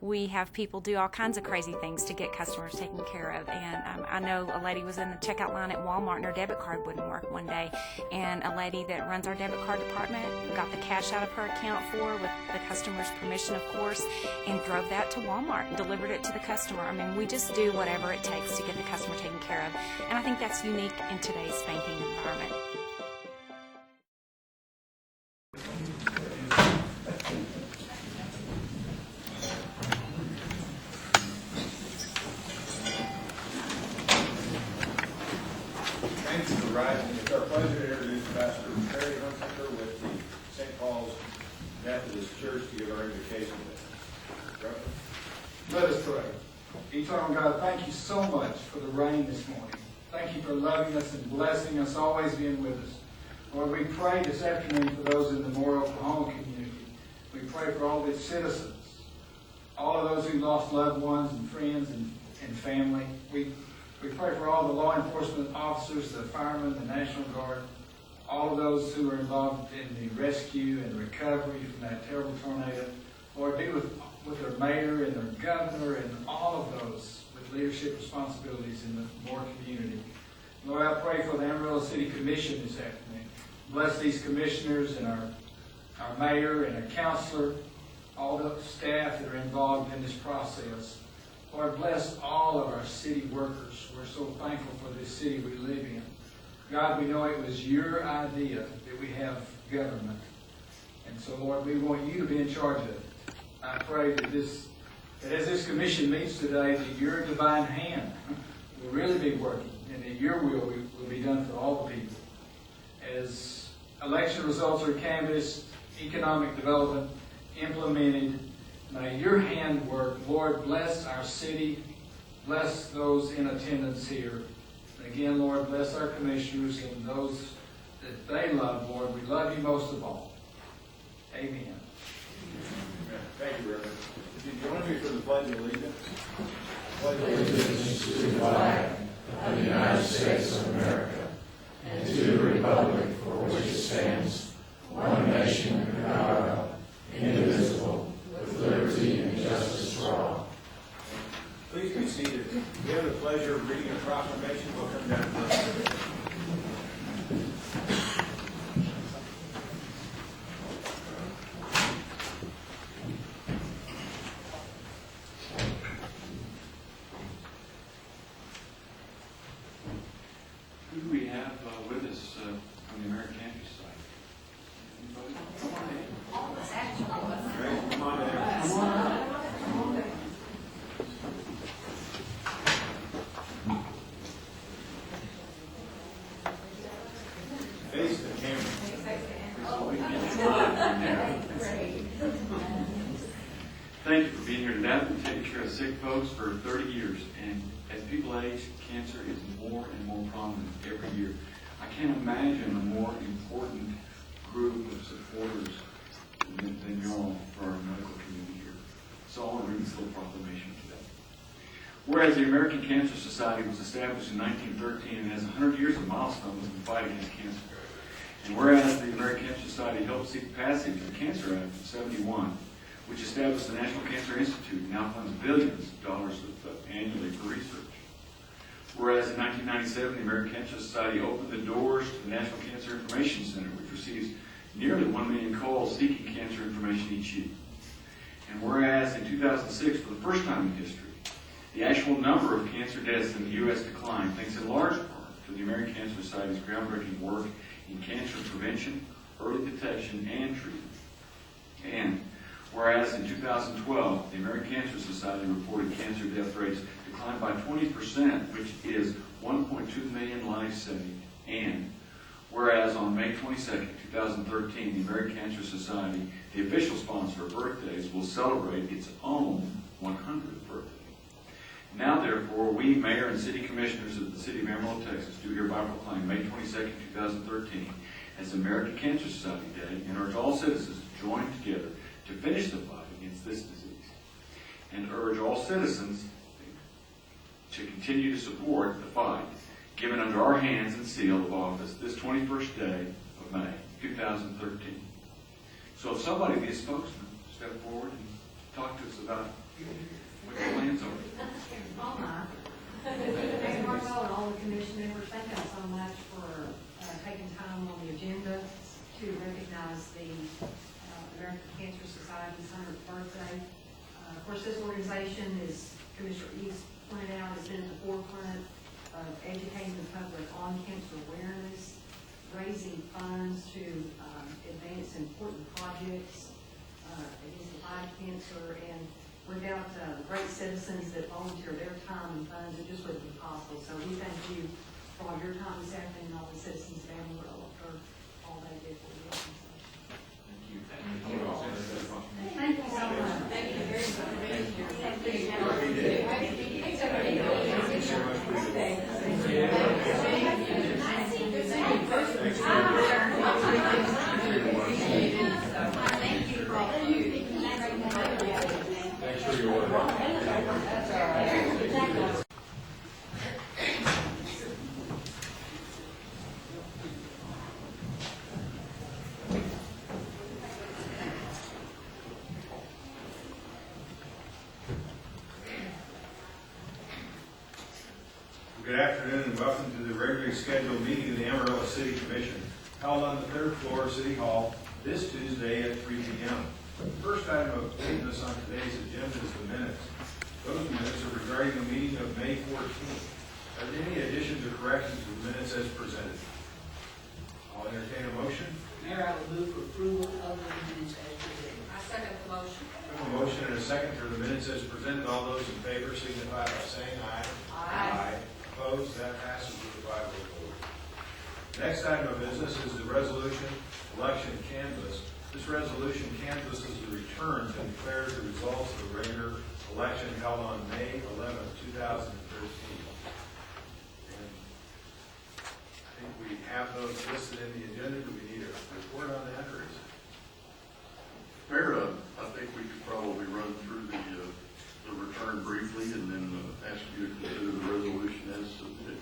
we have people do all kinds of crazy things to get customers taken care of. And I know a lady was in the checkout line at Walmart and her debit card wouldn't work one day. And a lady that runs our debit card department got the cash out of her account for her with the customer's permission, of course, and drove that to Walmart and delivered it to the customer. I mean, we just do whatever it takes to get the customer taken care of. And I think that's unique in today's banking environment. Thank you for rising. It's our pleasure to introduce Pastor Terry Hunsaker with the St. Paul's Methodist Church to give our invocation. Let us pray. Eternal God, thank you so much for the rain this morning. Thank you for loving us and blessing us, always being with us. Lord, we pray this afternoon for those in the Moore, Oklahoma community. We pray for all the citizens, all of those who lost loved ones and friends and family. We pray for all the law enforcement officers, the firemen, the National Guard, all of those who are involved in the rescue and recovery from that terrible tornado. Lord, be with their mayor and their governor and all of those with leadership responsibilities in the Moore community. Lord, I pray for the Amarillo City Commission this afternoon. Bless these commissioners and our mayor and our counselor, all the staff that are involved in this process. Lord, bless all of our city workers. We're so thankful for this city we live in. God, we know it was your idea that we have government. And so, Lord, we want you to be in charge of it. I pray that as this commission meets today, that your divine hand will really be working and that your will be done for all the people. As election results are canvassed, economic development implemented, may your hand work. Lord, bless our city. Bless those in attendance here. Again, Lord, bless our commissioners and those that they love, Lord. We love you most of all. Amen. Thank you, Reverend. If you join me for the Pledge of Allegiance. Pledge allegiance to the flag of the United States of America and to the republic for which it stands, one nation under God, indivisible, with liberty and justice for all. Please be seated. We have the pleasure of reading a proclamation. We'll come down first. Who do we have with us from the American Cancer Society? Anybody? Come on in. Great. Come on down. Come on up. Face the camera. Thank you for being here today. We've taken care of sick folks for 30 years, and as people age, cancer is more and more prominent every year. I can't imagine a more important group of supporters than you all for our medical community here. So I want to read this little proclamation today. Whereas the American Cancer Society was established in 1913 and has 100 years of milestones in the fight against cancer. And whereas the American Cancer Society helped seek passage of the Cancer Act of 71, which established the National Cancer Institute and now funds billions of dollars annually for research. Whereas in 1997, the American Cancer Society opened the doors to the National Cancer Information Center, which receives nearly 1 million calls seeking cancer information each year. And whereas in 2006, for the first time in history, the actual number of cancer deaths in the U.S. declined, thanks in large part to the American Cancer Society's groundbreaking work in cancer prevention, early detection, and treatment. And whereas in 2012, the American Cancer Society reported cancer death rates declined by 20%, which is 1.2 million lives saved. And whereas on May 22nd, 2013, the American Cancer Society, the official sponsor of birthdays, will celebrate its own 100th birthday. Now, therefore, we, Mayor and City Commissioners of the City of Amarillo, Texas, do hereby proclaim May 22nd, 2013 as American Cancer Society Day and urge all citizens to join together to finish the fight against this disease, and urge all citizens to continue to support the fight given under our hands and seal of office this 21st day of May, 2013. So if somebody, the spokesman, step forward and talk to us about what your plans are. Oh my. Mayor Martell and all the commission members, thank you so much for taking time on the agenda to recognize the American Cancer Society's 100th birthday. Of course, this organization is, Commissioner East pointed out, has been at the forefront of educating the public on cancer awareness, raising funds to advance important projects against the fight of cancer, and without great citizens that volunteer their time and funds, it just wouldn't be possible. So we thank you for all your time this afternoon and all the citizens of Amarillo for all they did for the organization. Thank you. Thank you all. Thank you so much. Thank you very much. Thank you so much for Thanks for your order. Good afternoon and welcome to the regularly scheduled meeting of the Amarillo City Commission, held on the third floor of City Hall this Tuesday at 3 p.m. The first item of business on today's agenda is the minutes. Those minutes are regarding the meeting of May 14th. Are there any additions or corrections to the minutes as presented? I'll entertain a motion. Mayor, I will move for approval of the minutes as presented. I second the motion. I have a motion and a second for the minutes as presented. All those in favor signify by saying aye. Aye. Opposed? That passes with a 5-vote vote. Next item of business is the resolution election canvass. This resolution canvasses the returns and declares the results of the regular election held on May 11, 2013. And I think we have those listed in the agenda. Do we need a report on that, or is it? Mayor, I think we could probably run through the return briefly and then ask you to consider the resolution as submitted.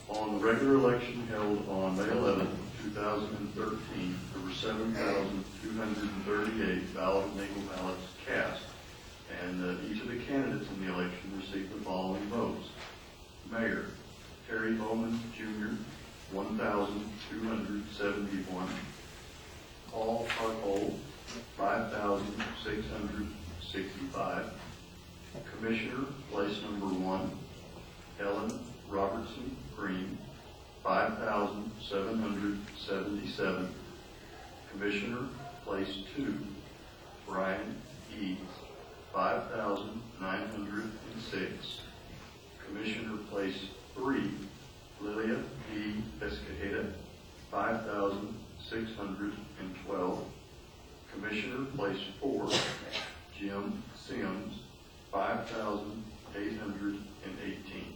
On the regular election held on May 11, 2013, there were 7,238 valid and legal ballots cast, and each of the candidates in the election received the following votes. Mayor, Terry Bowman Jr., 1,271. Paul Harthold, 5,665. Commissioner, place number 1, Ellen Robertson Green, 5,777. Commissioner, place 2, Brian Eads, 5,906. Commissioner, place 3, Lilia D. Escajeda, 5,612. Commissioner, place 4, Jim Sims, 5,818.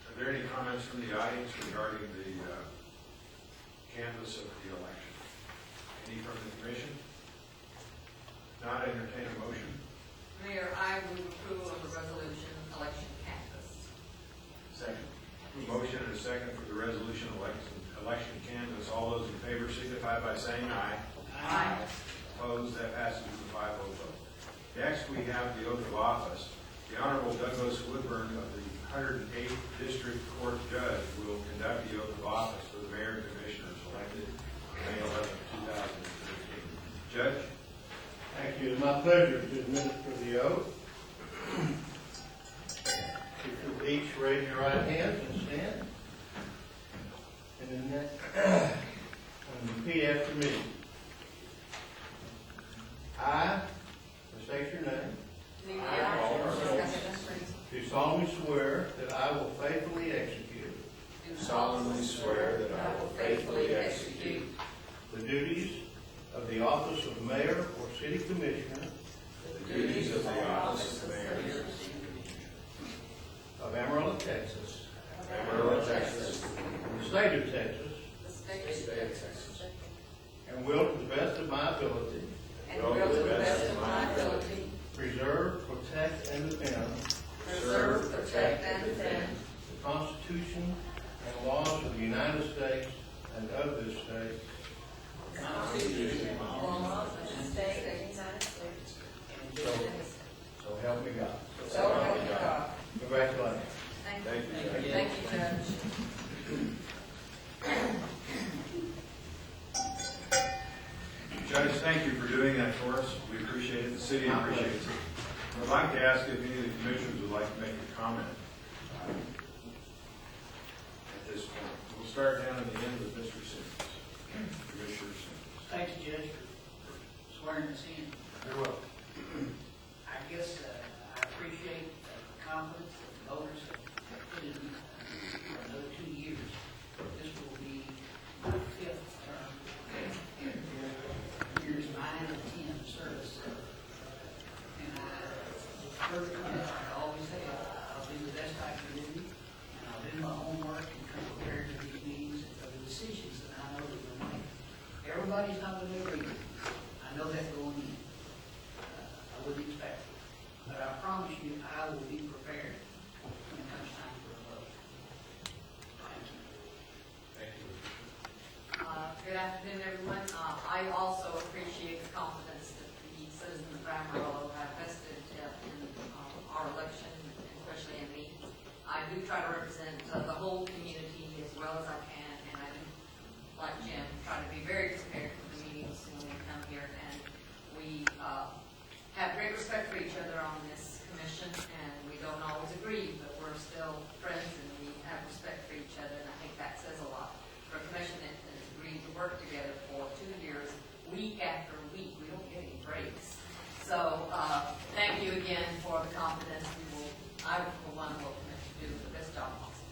Are there any comments from the audience regarding the canvass of the election? Any from the commission? Not, entertain a motion. Mayor, I move approval of the resolution election canvass. Second. A motion and a second for the resolution election canvass. All those in favor signify by saying aye. Aye. Opposed? That passes with a 5-vote vote. Next, we have the oath of office. The Honorable Douglas Woodburn of the 108th District Court Judge will conduct the oath of office for the mayor and commissioners elected May 11, 2013. Judge? Thank you. It's my pleasure to administer the oath. If you'll each raise your right hands and stand. And then repeat after me. I, state your name, do solemnly swear that I will faithfully execute Do solemnly swear that I will faithfully execute the duties of the office of mayor or city commissioner the duties of the office of mayor of Amarillo, Texas, Amarillo, Texas, the state of Texas, the state of Texas, and will to the best of my ability and will to the best of my ability preserve, protect, and defend preserve, protect, and defend the Constitution and laws of the United States and of this state, the Constitution thank you for doing that for us. We appreciate it. The city appreciates it. I'd like to ask if any of the commissioners would like to make a comment at this point. We'll start down at the end with Mr. Simmons. Commissioner Simmons. Thank you, Judge, for swearing us in. You're welcome. I guess I appreciate the confidence that the voters have put in me for another 2 years. This will be my 5th term. Years 9 and 10 of service. And first commit, I always say, I'll do the best I can do, and I'll do my homework and come prepared for these meetings and for the decisions that I know that we'll make. Everybody's not going to agree. I know that going in. I wouldn't expect it. But I promise you, I will be prepared when it comes time for a vote. Thank you. Thank you. Good afternoon, everyone. I also appreciate the confidence that the citizens of Amarillo have vested in our election, especially in me. I do try to represent the whole community as well as I can, and I do, like Jim, try to be very prepared for the meetings when we come here. And we have great respect for each other on this commission, and we don't always agree, but we're still friends and we have respect for each other, and I think that says a lot. For a commission that has agreed to work together for 2 years, week after week, we don't get any breaks. So thank you again for the confidence. I, for one, will commit to do the best job possible.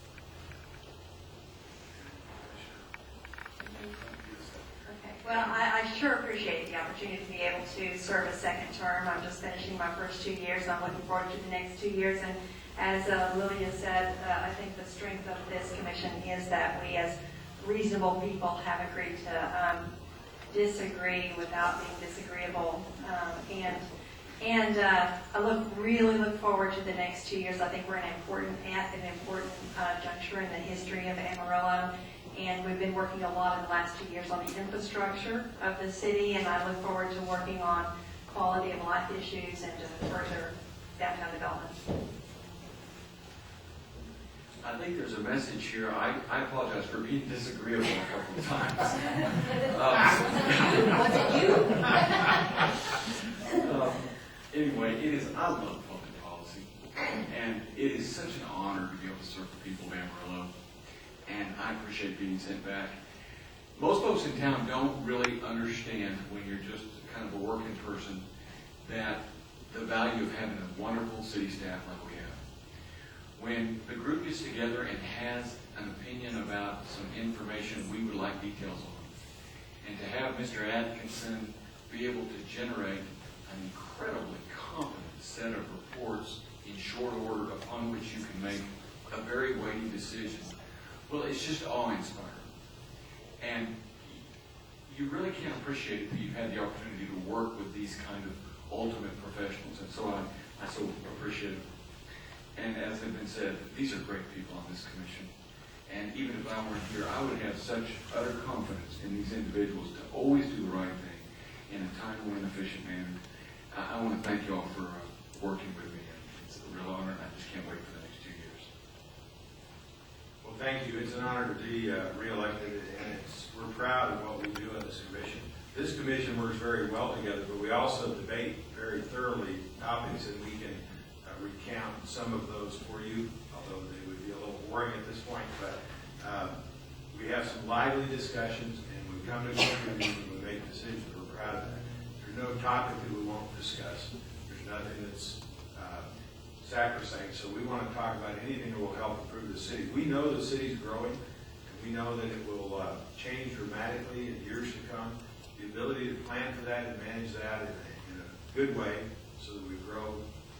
Okay. Well, I sure appreciate the opportunity to be able to serve a second term. I'm just finishing my first 2 years. I'm looking forward to the next 2 years. And as Lilia said, I think the strength of this commission is that we as reasonable people have agreed to disagree without being disagreeable. And I really look forward to the next 2 years. I think we're at an important juncture in the history of Amarillo. And we've been working a lot in the last 2 years on the infrastructure of the city, and I look forward to working on quality of life issues and just further downtown development. I think there's a message here. I apologize for being disagreeable a couple of times. Was it you? Anyway, I love public policy, and it is such an honor to be able to serve the people of Amarillo, and I appreciate being sent back. Most folks in town don't really understand, when you're just kind of a working person, that the value of having a wonderful city staff like we have. When the group gets together and has an opinion about some information we would like details on, and to have Mr. Atkinson be able to generate an incredibly competent set of reports in short order upon which you can make a very weighty decision, well, it's just awe-inspiring. And you really can't appreciate it that you've had the opportunity to work with these kind of ultimate professionals, and so I so appreciate it. And as has been said, these are great people on this commission. And even if I weren't here, I would have such utter confidence in these individuals to always do the right thing in a timely and efficient manner. I want to thank you all for working with me. It's a real honor, and I just can't wait for the next 2 years. Well, thank you. It's an honor to be reelected, and we're proud of what we do on this commission. This commission works very well together, but we also debate very thoroughly topics, and we can recount some of those for you, although they would be a little boring at this point. But we have some lively discussions, and we come to conclusions and we make decisions. We're proud of that. There's no topic that we won't discuss. There's nothing that's sacrosanct. So we want to talk about anything that will help improve the city. We know the city's growing, and we know that it will change dramatically in years to come. The ability to plan for that and manage that in a good way so that we grow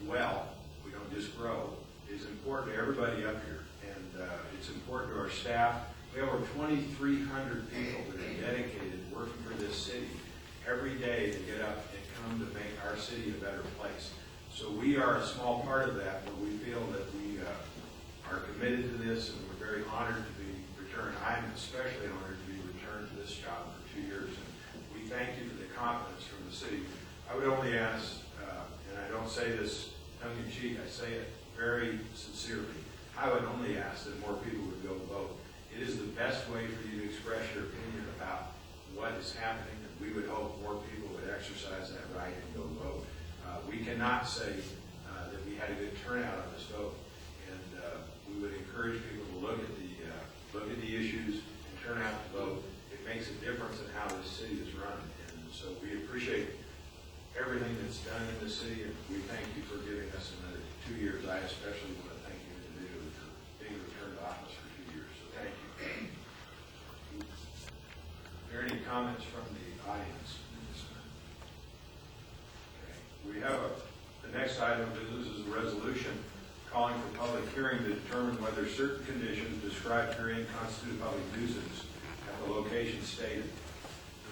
well, we don't just grow, is important to everybody up here. And it's important to our staff. We have over 2,300 people that are dedicated working for this city every day to get up and come to make our city a better place. So we are a small part of that, but we feel that we are committed to this, and we're very honored to be returned. I'm especially honored to be returned to this job for 2 years, and we thank you for the confidence from the city. I would only ask, and I don't say this tongue-in-cheek, I say it very sincerely, I would only ask that more people would go vote. It is the best way for you to express your opinion about what is happening, and we would hope more people would exercise that right and go vote. We cannot say that we had a good turnout on this vote, and we would encourage people to look at the issues and turn out to vote. It makes a difference in how this city is run, and so we appreciate everything that's done in the city, and we thank you for giving us another 2 years. I especially want to thank you individually for being returned to office for 2 years, so thank you. Are there any comments from the audience? Okay. We have the next item of business is a resolution calling for public hearing to determine whether certain conditions described herein constitute public nuisance at the location stated.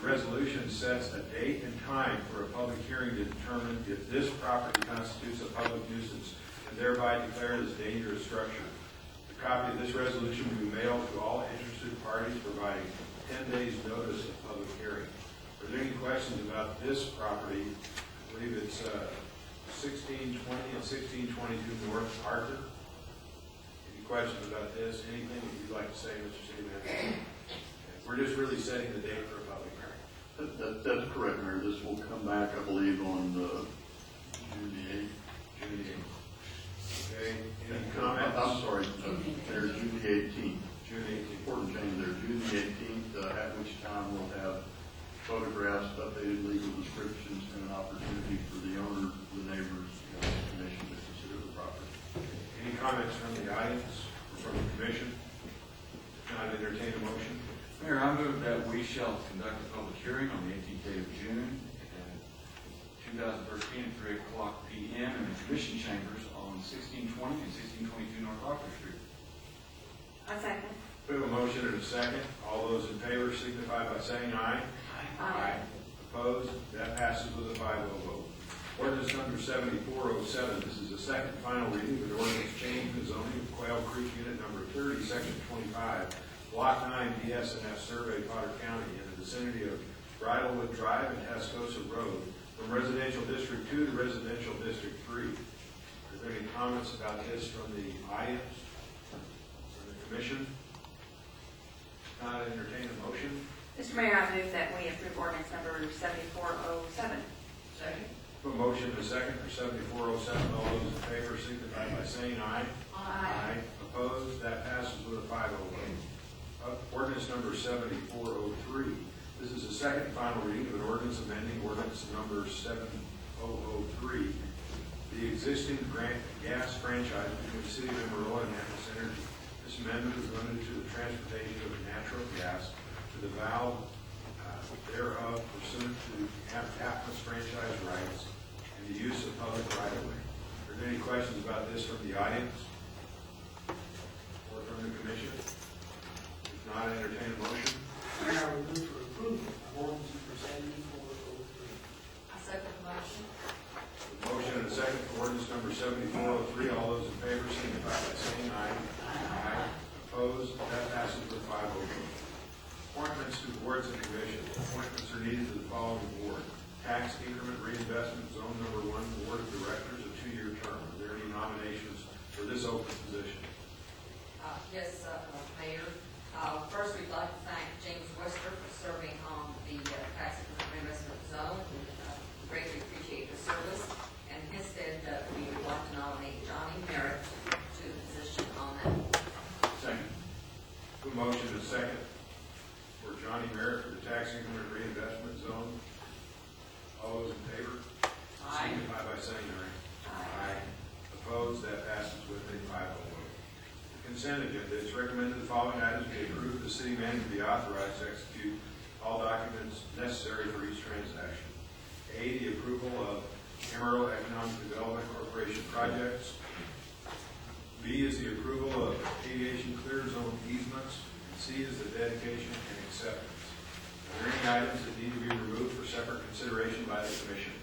The resolution sets a date and time for a public hearing to determine if this property constitutes a public nuisance and thereby declared as a dangerous structure. A copy of this resolution will be mailed to all interested parties, providing 10 days notice of public hearing. Are there any questions about this property? I believe it's 1620 and 1622 North Arthur. Any questions about this? Anything that you'd like to say, Mr. City Manager? We're just really setting the date for a public hearing. That's correct, Mayor. This will come back, I believe, on June the 8th. June the 8th. Okay, any comments? I'm sorry, Mayor, June the 18th. June 18th. Important change there, June the 18th, at which time we'll have photographs, updated legal descriptions, and an opportunity for the owner, the neighbors, and the commission to consider the property. Any comments from the audience or from the commission? If not, entertain a motion. Mayor, I move that we shall conduct a public hearing on the 18th day of June, 2013 at 3 o'clock p.m. in the commission chambers on 1620 and 1622 North Arthur Street. A second. We have a motion and a second. All those in favor signify by saying aye. Aye. Opposed? That passes with a 5-0 vote. Ordinance number 7407. This is the second and final reading of an ordinance changing the zoning of Quail Creek Unit number 30, Section 25, Block 9, DS&F Survey, Potter County, in the vicinity of Bridlewood Drive and Tascosa Road, from Residential District 2 to Residential District 3. Are there any comments about this from the audience, from the commission? If not, entertain a motion. Mr. Mayor, I move that we approve ordinance number 7407. Second. A motion and a second for 7407. All those in favor signify by saying aye. Aye. Opposed? That passes with a 5-0 vote. Ordinance number 7403. This is the second and final reading of an ordinance amending ordinance number 7003, the existing gas franchise between the City of Amarillo and Atlas Energy. This amendment is limited to the transportation of natural gas to the valve thereof pursuant to Atlas franchise rights and the use of public right-of-way. Are there any questions about this from the audience or from the commission? If not, entertain a motion. Mayor, I would move for approval of ordinance number 7403. I second the motion. Motion and a second for ordinance number 7403. All those in favor signify by saying aye. Aye. Opposed? That passes with 5-0 vote. Appointments to boards and commissions. Appointments are needed to the following board: Tax Increment Reinvestment Zone number 1 Board of Directors, a 2-year term. Are there any nominations for this open position? Yes, Mayor. First, we'd like to thank James Wester for serving on the Tax Increment Reinvestment Zone. We greatly appreciate his service. And instead, we would like to nominate Johnny Merritt to the position on that. Second. A motion and a second for Johnny Merritt for the Tax Increment Reinvestment Zone. All those in favor? Aye. Signify by saying aye. Aye. Opposed? That passes with a 5-0 vote. Consent agenda. It's recommended the following items be approved. The city manager be authorized to execute all documents necessary for each transaction. A, the approval of Amarillo Economic Development Corporation projects. B is the approval of aviation clear zone easements. And C is the dedication and acceptance. Are there any items that need to be removed for separate consideration by the commission?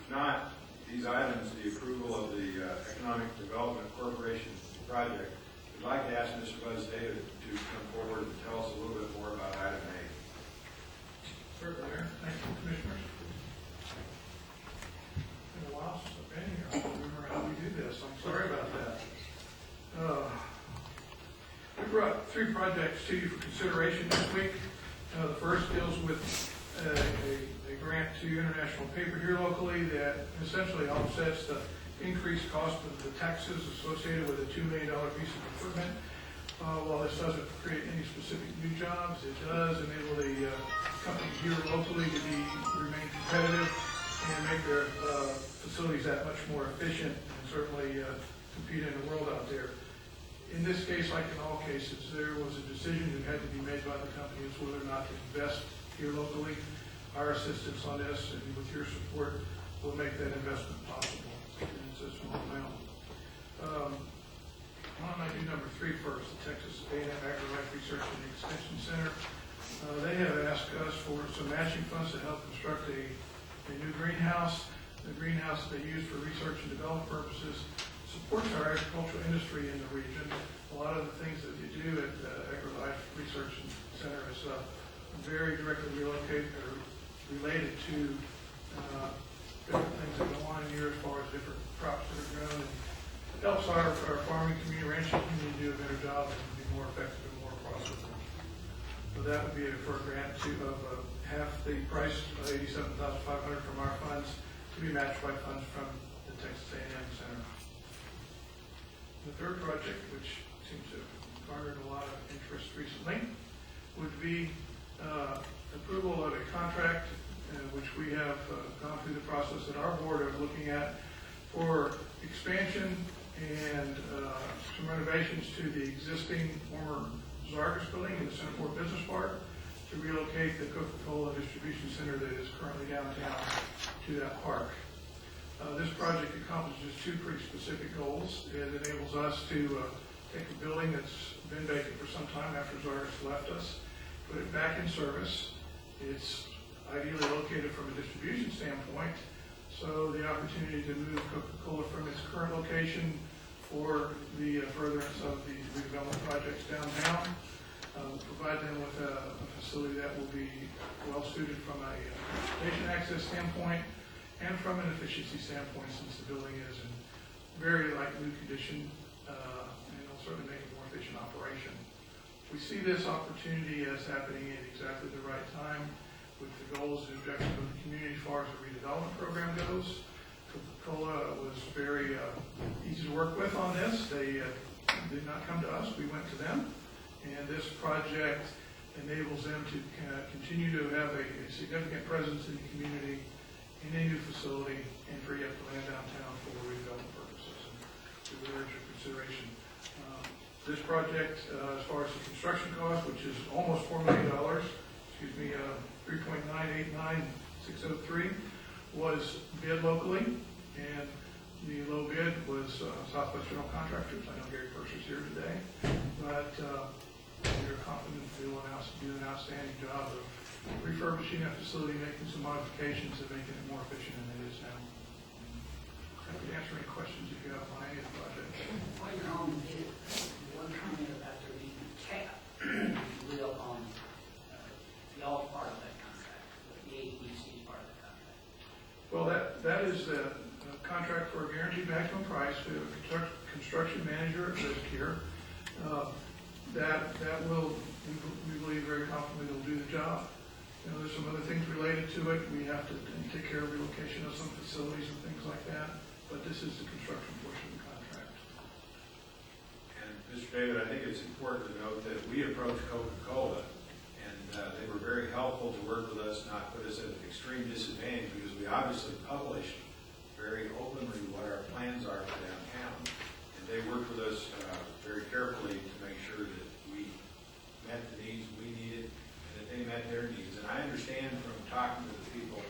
If not, these items, the approval of the Economic Development Corporation project, we'd like to ask Mr. Buzz David to come forward and tell us a little bit more about item A. Certainly, Mayor. Thank you, Commissioners. It's been a while since I've been here. I don't remember how we do this. I'm sorry about that. We brought 3 projects to you for consideration this week. The first deals with a grant to International Paper here locally that essentially offsets the increased cost of the taxes associated with a $2 million piece of equipment. While this doesn't create any specific new jobs, it does enable the companies here locally to remain competitive and make their facilities that much more efficient and certainly compete in the world out there. In this case, like in all cases, there was a decision that had to be made by the company as whether or not to invest here locally. Our assistance on this and with your support will make that investment possible. And it's a small amount. Why don't I do number 3 first, the Texas A&M Agri-Life Research and Extension Center. They have asked us for some matching funds to help construct a new greenhouse. The greenhouse they use for research and development purposes supports our agricultural industry in the region. A lot of the things that you do at the Agri-Life Research Center is very directly related to different things that go on here as far as different crops that are grown. And it helps our farming community, ranching community do a better job and be more effective and more profitable. So that would be for a grant of half the price, $87,500 from our funds, to be matched by funds from the Texas A&M Center. The third project, which seems to have garnered a lot of interest recently, would be approval of a contract which we have gone through the process at our board of looking at for expansion and some renovations to the existing former Zargus building in the Center Business Park to relocate the Coca-Cola distribution center that is currently downtown to that park. This project accomplishes 2 pretty specific goals. It enables us to take a building that's been vacant for some time after Zargus left us, put it back in service. It's ideally located from a distribution standpoint, so the opportunity to move Coca-Cola from its current location for the furtherance of the redevelopment projects downtown will provide them with a facility that will be well suited from a patient access standpoint and from an efficiency standpoint, since the building is in very light new condition, and it'll certainly make it a more efficient operation. We see this opportunity as happening at exactly the right time with the goals and objectives of the community as far as the redevelopment program goes. Coca-Cola was very easy to work with on this. They did not come to us, we went to them. And this project enables them to continue to have a significant presence in the community in a new facility and free up the land downtown for redevelopment purposes. And we urge your consideration. This project, as far as the construction cost, which is almost $4 million, $3.989603, was bid locally, and the low bid was Southwest General Contractors. I know Gary Purser's here today, but we're confident they will do an outstanding job of refurbishing that facility, making some modifications and making it more efficient than it is now. I can answer any questions if you have on any of the project. While you're on the bid, one comment about there being a cap, if you will, on y'all's part of that contract, the AEC's part of the contract. Well, that is the contract for a guaranteed maximum price. We have a construction manager at risk here. That will, we believe very confidently, will do the job. There's some other things related to it. We have to take care of relocation of some facilities and things like that, but this is the construction portion of the contract. And Mr. David, I think it's important to note that we approached Coca-Cola, and they were very helpful to work with us, not put us at an extreme disadvantage, because we obviously published very openly what our plans are for downtown. And they worked with us very carefully to make sure that we met the needs we needed and that they met their needs. And I understand from talking to the people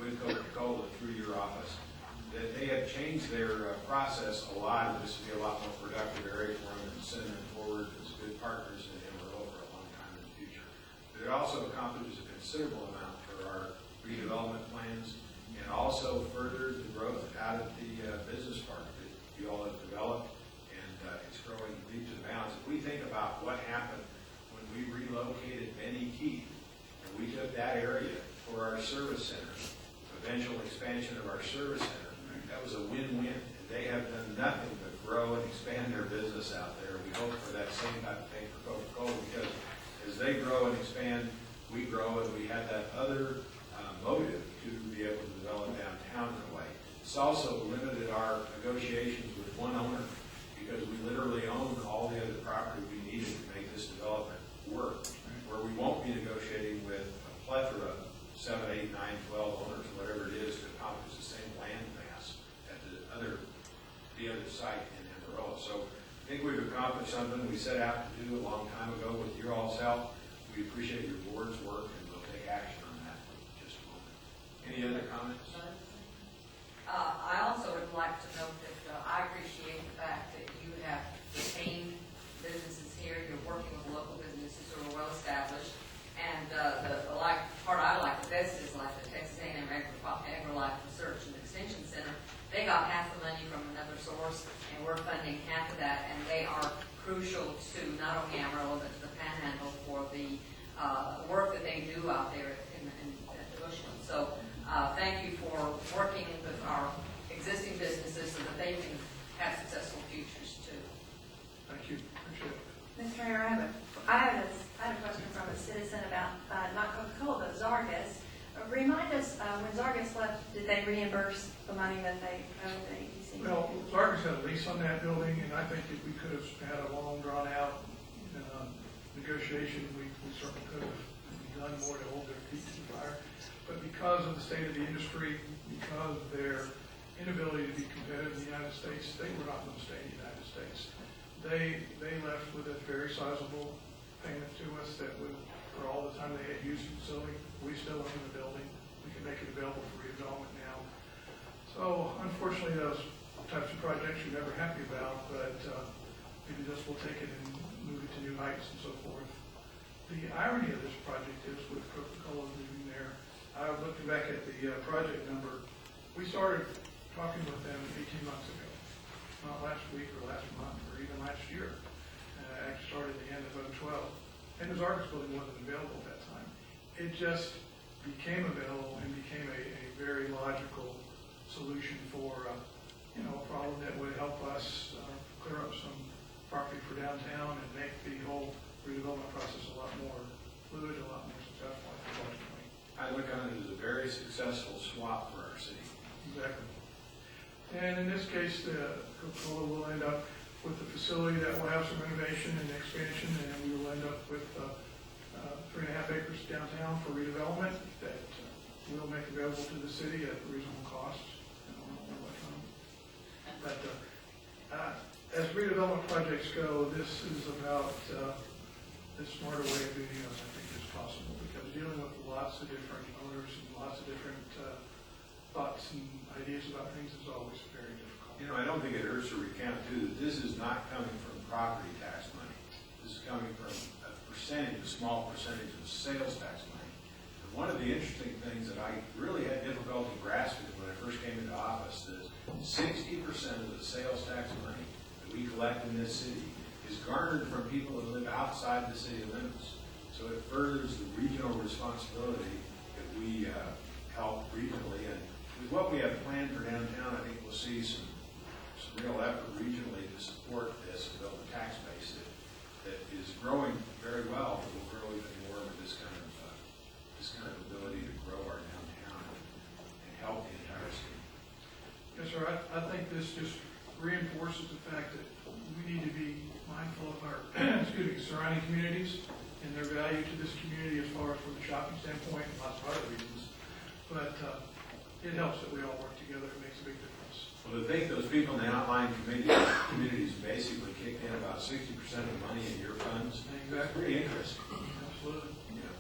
with Coca-Cola through your office that they have changed their process a lot, and this will be a lot more productive area for them and send them forward as good partners in Amarillo for a long time in the future. But it also accomplishes a considerable amount for our redevelopment plans and also further the growth out of the business park that you all have developed, and it's growing leaps and bounds. If we think about what happened when we relocated Benny Keith, and we took that area for our service center, eventual expansion of our service center, that was a win-win. And they have done nothing but grow and expand their business out there. We hope for that same type of thing for Coca-Cola, because as they grow and expand, we grow and we have that other motive to be able to develop downtown in a way. It's also limited our negotiations with one owner because we literally own all the other property we needed to make this development work, where we won't be negotiating with a plethora of 7, 8, 9, 12 owners, whatever it is, to accomplish the same land mass at the other site in Amarillo. So I think we've accomplished something we set out to do a long time ago with your all's help. We appreciate your board's work, and we'll take action on that in just a moment. Any other comments? I also would like to note that I appreciate the fact that you have retained businesses here. You're working with local businesses who are well established. And the part I like the best is like the Texas A&M AgriLife Research and Extension Center. They got half the money from another source, and we're funding half of that. And they are crucial to not only Amarillo but to the Panhandle for the work that they do out there at the Bushland. So thank you for working with our existing businesses so that they can have successful futures too. Thank you. Appreciate it. Mr. Mayor, I had a question from a citizen about not Coca-Cola, but Zargus. Remind us, when Zargus left, did they reimburse the money that they owed the EDC? Well, Zargus had a lease on that building, and I think if we could have had a long, drawn-out negotiation, we certainly could have done more to hold their feet to the fire. But because of the state of the industry, because of their inability to be competitive in the United States, they were not going to stay in the United States. They left with a very sizable payment to us that would, for all the time they had used the facility, we still own the building. We can make it available for redevelopment now. So unfortunately, those types of projects you're never happy about, but maybe this will take it and move it to new heights and so forth. The irony of this project is with Coca-Cola moving there, I was looking back at the project number. We started talking with them 18 months ago, not last week or last month or even last year. Actually started at the end of 2012. And the Zargus building wasn't available at that time. It just became available and became a very logical solution for a problem that would help us clear up some property for downtown and make the whole redevelopment process a lot more fluid, a lot more successful, unfortunately. I look on it as a very successful swap for our city. Exactly. And in this case, Coca-Cola will end up with a facility that will have some renovation and expansion, and we will end up with 3.5 acres downtown for redevelopment that we'll make available to the city at reasonable costs. But as redevelopment projects go, this is about the smarter way of doing it, I think, is possible, because dealing with lots of different owners and lots of different thoughts and ideas about things is always very difficult. I don't think it hurts to recount, too, that this is not coming from property tax money. This is coming from a small percentage of sales tax money. And one of the interesting things that I really had difficulty grasping when I first came into office is 60% of the sales tax money that we collect in this city is garnered from people that live outside the city limits. So it furthers the regional responsibility that we help regionally. And with what we have planned for downtown, I think we'll see some real effort regionally to support this and build a tax base that is growing very well, but will grow even more with this kind of ability to grow our downtown and help the entire city. Yes, sir. I think this just reinforces the fact that we need to be mindful of our surrounding communities and their value to this community as far as from a shopping standpoint and lots of other reasons. But it helps that we all work together. It makes a big difference. Well, to think those people in the outlying communities basically kicked in about 60% of the money in your funds, that's pretty interesting. Absolutely. Yeah.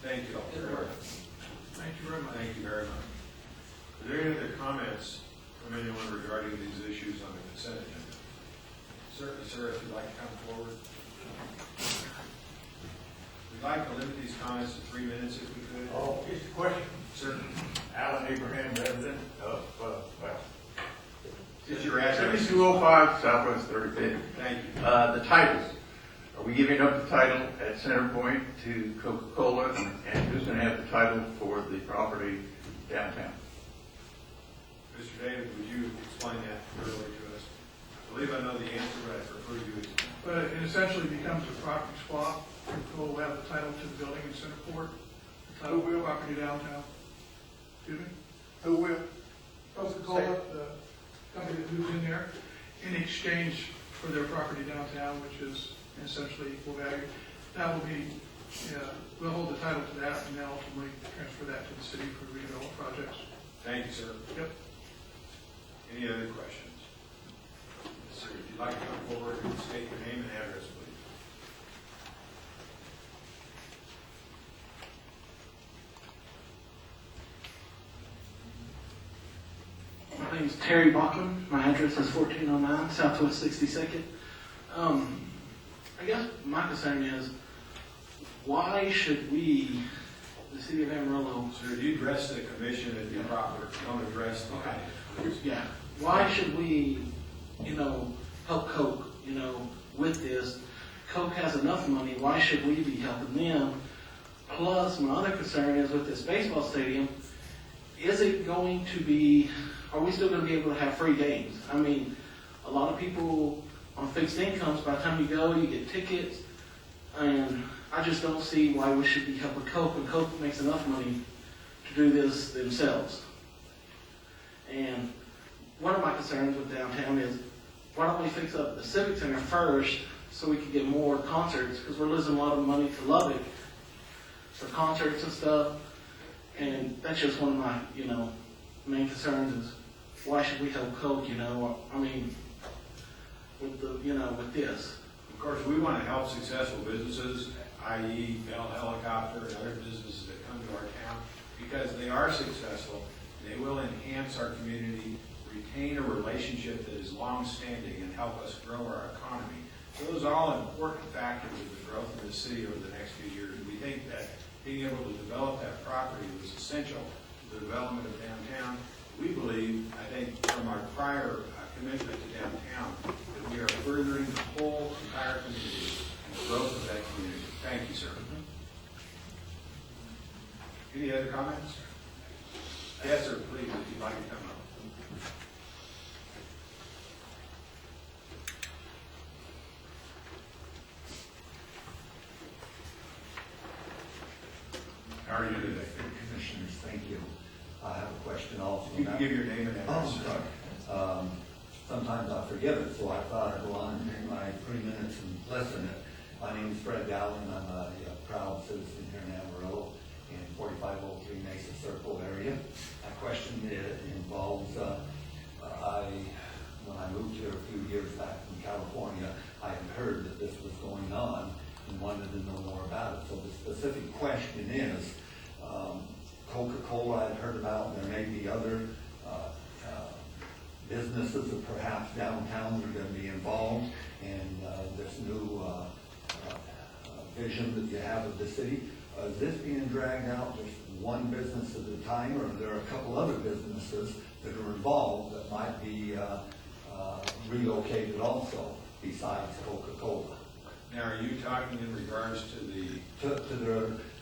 Thank you all very much. Thank you very much. Thank you very much. Are there any other comments from anyone regarding these issues on the consent agenda? Certainly, sir, if you'd like to come forward. We'd like to limit these comments to 3 minutes if we could. Oh, just a question. Sir, Alan Abraham, resident of, is your address? 7205 Southwest 35th. Thank you. The titles. Are we giving up the title at Centerpoint to Coca-Cola? And who's going to have the title for the property downtown? Mr. David, would you explain that clearly to us? I believe I know the answer, but I prefer you to explain. But it essentially becomes a property swap. We'll have the title to the building in Centerport, the title to property downtown. Excuse me? Who will? Coca-Cola, the company that moves in there, in exchange for their property downtown, which is essentially equal value. That will be, we'll hold the title to that and then ultimately transfer that to the city for redevelopment projects. Thank you, sir. Yep. Any other questions? Sir, if you'd like to come forward and state your name and address, please. My name is Terry Bachman. My address is 1409 Southwest 62nd. I guess my concern is, why should we, the city of Amarillo... Sir, you address the commission at the proper, don't address the county. Yeah. Why should we, help Coke, with this? Coke has enough money. Why should we be helping them? Plus, my other concern is with this baseball stadium, is it going to be... Are we still going to be able to have free games? I mean, a lot of people on fixed incomes, by the time you go, you get tickets, and I just don't see why we should be helping Coke when Coke makes enough money to do this themselves. And one of my concerns with downtown is, why don't we fix up the Civic Center first so we can get more concerts, because we're losing a lot of money to Lubbock for concerts and stuff, and that's just one of my, main concerns is, why should we help Coke, I mean, with the, with this. Of course, we want to help successful businesses, i.e. Bell Helicopter and other businesses that come to our town, because they are successful. They will enhance our community, retain a relationship that is long-standing, and help us grow our economy. So those are all important factors of the growth of the city over the next few years. We think that being able to develop that property was essential to the development of downtown. We believe, I think, from our prior commitment to downtown, that we are furthering the whole entire community and the growth of that community. Thank you, sir. Any other comments? Yes, sir, please, if you'd like to come up. How are you today? Commissioners, thank you. I have a question also. You can give your name and address. Oh, sorry. Sometimes I forget it, so I thought I'd go on and take my 3 minutes and listen it. My name is Fred Dowling. I'm a proud citizen here in Amarillo in 4503 Mesa Circle area. My question involves, when I moved here a few years back from California, I had heard that this was going on and wanted to know more about it. So the specific question is, Coca-Cola I'd heard about, and there may be other businesses that perhaps downtown are going to be involved in this new vision that you have of the city. Is this being dragged out just one business at a time, or are there a couple other businesses that are involved that might be relocated also besides Coca-Cola? Now, are you talking in regards to the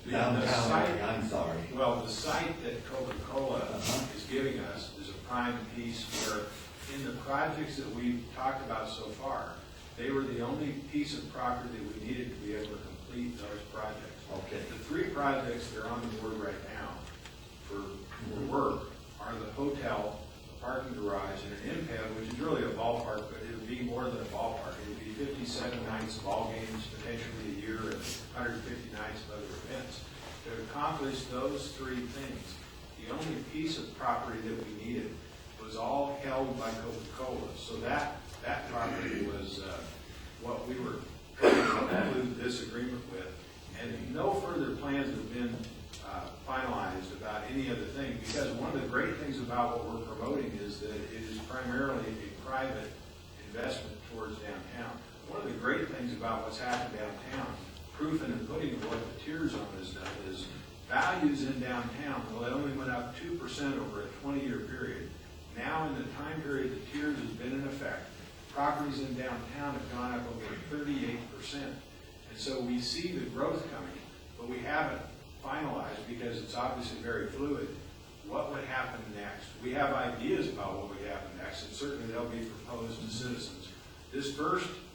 downtown site? area? I'm sorry. Well, the site that Coca-Cola is giving us is a prime piece where, in the projects that we've talked about so far, they were the only piece of property that we needed to be able to complete those projects. Okay. The 3 projects that are on the board right now for work are the hotel, the parking garage, and an impound, which is really a ballpark, but it would be more than a ballpark. It would be 57 nights of ball games potentially a year and 150 nights of other events. To accomplish those 3 things, the only piece of property that we needed was all held by Coca-Cola. So that property was what we were trying to conclude this agreement with. And no further plans have been finalized about any other thing, because one of the great things about what we're promoting is that it is primarily a private investment towards downtown. One of the great things about what's happened downtown, proof in the pudding of what the tier zone has done, is values in downtown, well, it only went up 2% over a 20-year period. Now, in the time period the tiers has been in effect, properties in downtown have gone up over 38%. And so we see the growth coming, but we haven't finalized, because it's obviously very fluid, what would happen next. We have ideas about what would happen next, and certainly they'll be proposed to citizens. This first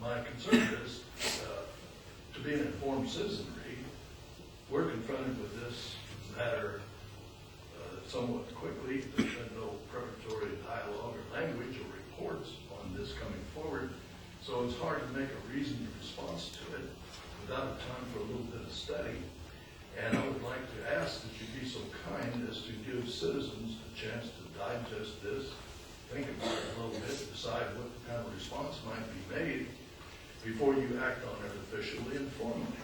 My concern is, to be an informed citizenry, we're confronted with this matter somewhat quickly. There's been no preparatory dialogue or language or reports on this coming forward, so it's hard to make a reasoned response to it without time for a little bit of study. And I would like to ask that you be so kind as to give citizens a chance to digest this, think about it a little bit, decide what kind of response might be made before you act on it officially and formally.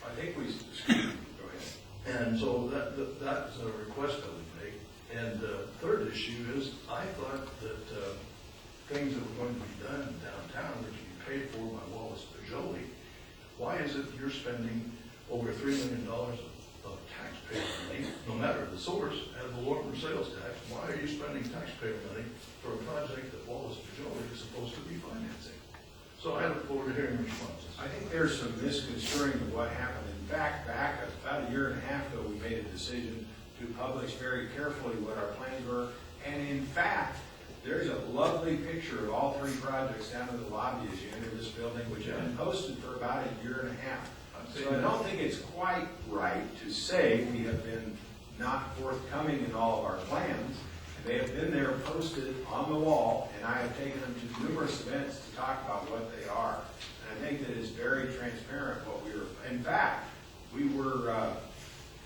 I think we, excuse me, go ahead. And so that's a request I would make. And the third issue is, I thought that things that were going to be done downtown were to be paid for by Wallace Pajoli. Why is it you're spending over $3 million of taxpayer money, no matter the source, as the Lord sales tax? Why are you spending taxpayer money for a project that Wallace Pajoli is supposed to be financing? So I look forward to hearing responses. I think there's some misconstruing of what happened. In fact, back about a year and a half ago, we made a decision to publish very carefully what our plans were. And in fact, there's a lovely picture of all three projects down in the lobby as you enter this building, which have been posted for about a year and a half. So I don't think it's quite right to say we have been not forthcoming in all of our plans. They have been there posted on the wall, and I have taken them to numerous events to talk about what they are. And I think that it's very transparent what we were, in fact, we were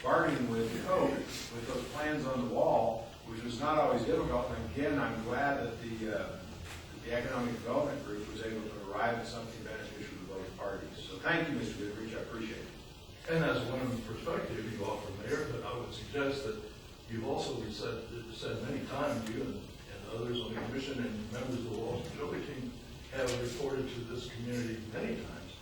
bargaining with Coke with those plans on the wall, which was not always difficult. And again, I'm glad that the Economic Development Group was able to arrive at something beneficial to both parties. So thank you, Mr. Goodrich, I appreciate it. And as one perspective you offer, Mayor, but I would suggest that you've also said many times, you and others on the commission and members of the Wallace Pajoli team have reported to this community many times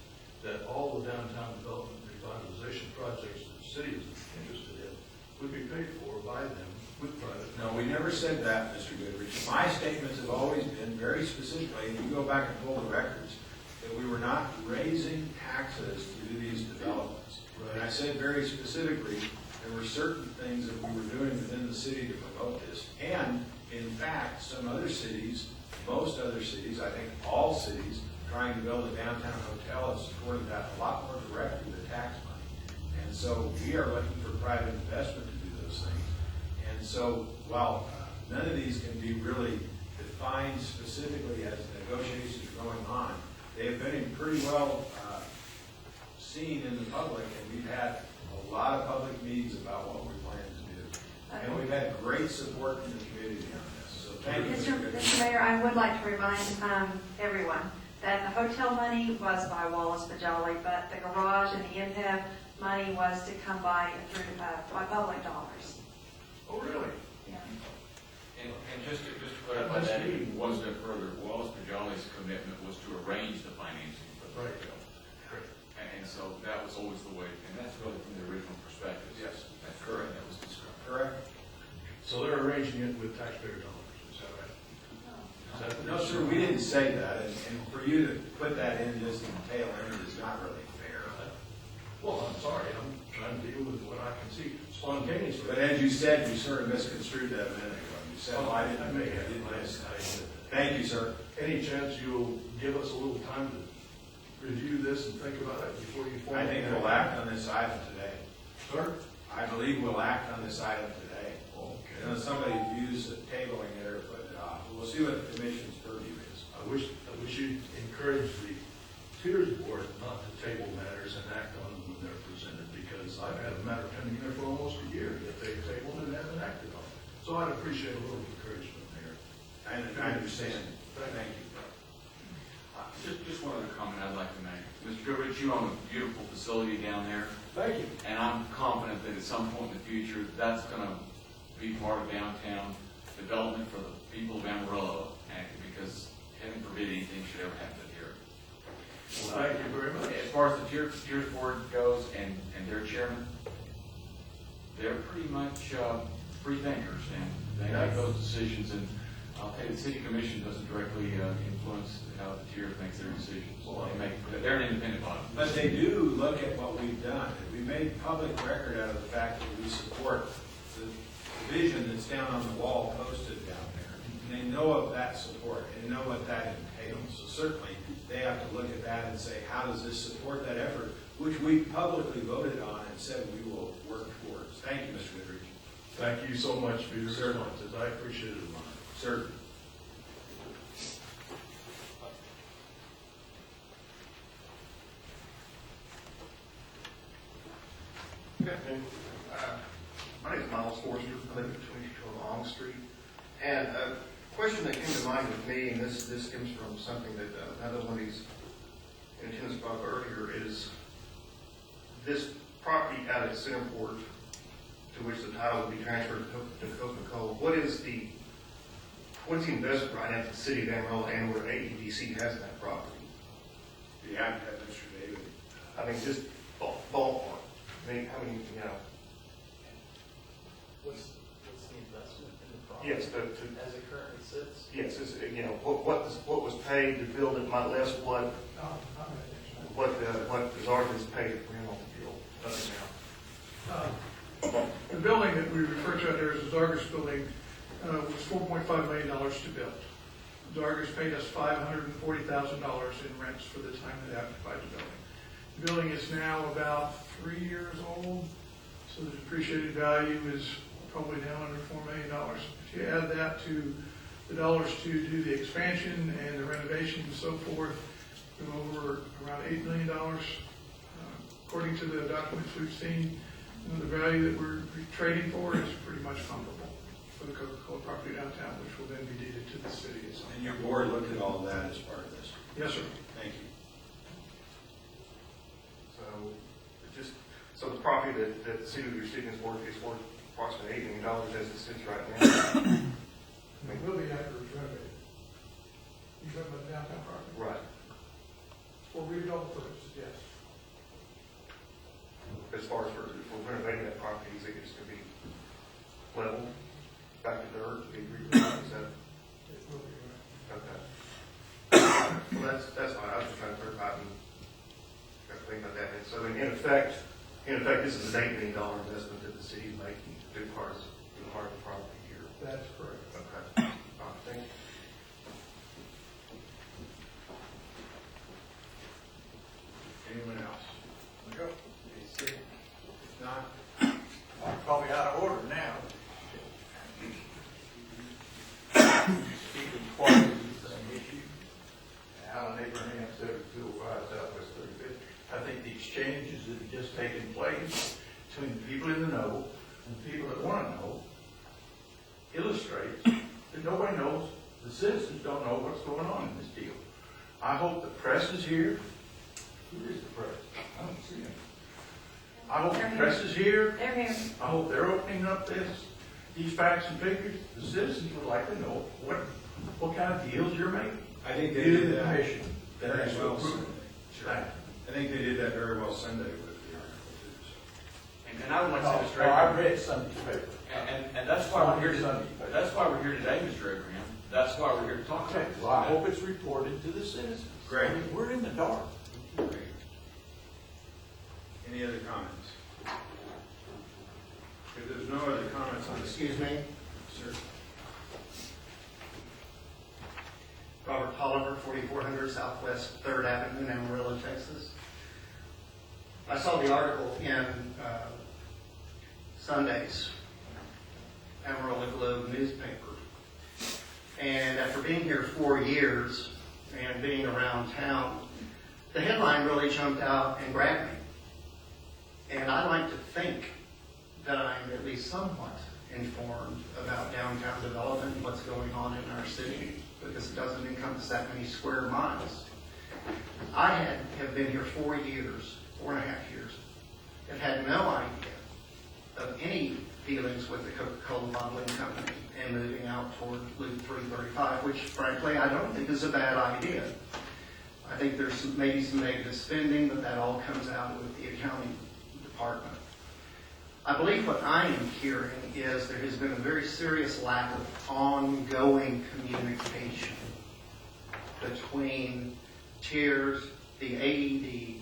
that all the downtown development revitalization projects that the city is interested in would be paid for by them with private. No, we never said that, Mr. Goodrich. My statements have always been very specifically, if you go back and pull the records, that we were not raising taxes to do these developments. Right. And I said very specifically, there were certain things that we were doing within the city to promote this. And in fact, some other cities, most other cities, I think all cities, trying to build a downtown hotel have supported that a lot more directly with tax money. And so we are looking for private investment to do those things. And so while none of these can be really defined specifically as negotiations are going on, they have been pretty well seen in the public, and we've had a lot of public meetings about what we plan to do. And we've had great support from the community on this. So thank you, Mr. Mayor, I would like to remind everyone that the hotel money was by Wallace Pajoli, but the garage and the INPEV money was to come by through by public dollars. Oh, really? Yeah. And just to clarify that, it wasn't further, Wallace Pajoli's commitment was to arrange the financing for the hotel. And so that was always the way, and that's really from the original perspective. Yes, that's correct. That was described. Correct. So they're arranging it with taxpayer dollars, is that right? Is that No, sir, we didn't say that. And for you to put that in this tail end is not really fair. Well, I'm sorry, I'm trying to deal with what I can see spontaneously. But as you said, you sort of misconstrued that a minute ago. You said, I may have. Thank you, sir. Any chance you'll give us a little time to review this and think about it before you form? I think we'll act on this item today. Sir? I believe we'll act on this item today. Okay. Unless somebody views tabling it or putting it off. We'll see what the commission's purview is. I wish you'd encourage the Tiers Board not to table matters and act on them when they're presented, because I've had a matter pending there for almost a year that they've tabled and haven't acted on. So I'd appreciate a little encouragement there. I understand. Thank you. Just one other comment I'd like to make. Mr. Goodrich, you own a beautiful facility down there. Thank you. And I'm confident that at some point in the future, that's going to be part of downtown development for the people of Amarillo, and because heaven forbid anything should ever happen here. Well, thank you very much. As far as the Tiers Board goes and their chairman, they're pretty much free thinkers, and they make those decisions. And I'll tell you, the city commission doesn't directly influence how the tier makes their decisions. They're an independent body. But they do look at what we've done. We made public record out of the fact that we support the vision that's down on the wall posted down there. and they know of that support and know what that entails. So certainly, they have to look at that and say, how does this support that effort, which we publicly voted on and said we will work towards. Thank you, Mr. Goodrich. Thank you so much for your responses. I appreciate it a lot. Sir. Good afternoon. My name is Miles Forster. I live at 22 Long Street. And a question that came to mind with me, and this comes from something that another one of these in attendance brought up earlier, is this property out at Centerport, to which the title would be transferred to Coca-Cola. What is the investment right now at the city of Amarillo and where AEDC has that property? You have to have Mr. David. I mean, just ballpark. I mean, What's the investment in the property? yes, As it currently sits? yes, what was paid to build it, much less what Zargis paid for him on the deal. The building that we refer to out there as the Zargis building was $4.5 million to build. Zargis paid us $540,000 in rents for the time that they occupied the building. The building is now about 3 years old, so the depreciated value is probably now under $4 million. If you add that to the dollars to do the expansion and the renovation and so forth, we're over around $8 million. According to the documents we've seen, the value that we're trading for is pretty much comparable for the Coca-Cola property downtown, which will then be deeded to the city. And your board looked at all of that as part of this? Yes, sir. Thank you. So the property that the city of receiving is worth approximately $8 million as it sits right now. It will be after it's renovated. You talking about the downtown property? Right. For redevelopment purposes, yes. As far as for renovating that property, is it just going to be level, back to dirt, be rebuilt? Is that? It will be, right. Okay. Well, that's fine. I was just trying to clarify and think about that. And so in effect, this is an $8 million investment that the city is making to do part of the property here. That's correct. Okay. All right, thank you. Anyone else? Go. If not, I'm probably out of order now. Speaking quietly, same issue. Alan Abraham, 7205 Southwest 35th. I think the exchanges that have just taken place between the people in the know and the people that want to know illustrates that nobody knows, the citizens don't know what's going on in this deal. I hope the press is here. Who is the press? I don't see him. I hope the press is here. They're here. I hope they're opening up these facts and figures. The citizens would like to know what kind of deals you're making. I think they did that commission. very well Sunday. Sure. I think they did that very well Sunday with the article too. So. And I would say, Mr. I Abraham, read Sunday's paper. and that's why we're here today. That's why we're here today, Mr. Abraham. That's why we're here to talk about this. Well, I hope it's reported to the citizens. Great. I mean, we're in the dark. Great. Any other comments? If there's no other comments on this. Excuse me. Sir. Robert Tolliver, 4400 Southwest 3rd Avenue, Amarillo, Texas. I saw the article in Sunday's Amarillo Globe newspaper. And after being here 4 years and being around town, the headline really jumped out and grabbed me. And I like to think that I'm at least somewhat informed about downtown development and what's going on in our city, because it doesn't encompass that many square miles. I have been here 4 years, 4.5 years, have had no idea of any dealings with the Coca-Cola bottling company and moving out toward Loop 335, which frankly I don't think is a bad idea. I think there's maybe some negative spending, but that all comes out with the accounting department. I believe what I am hearing is there has been a very serious lack of ongoing communication between tiers, the AED, the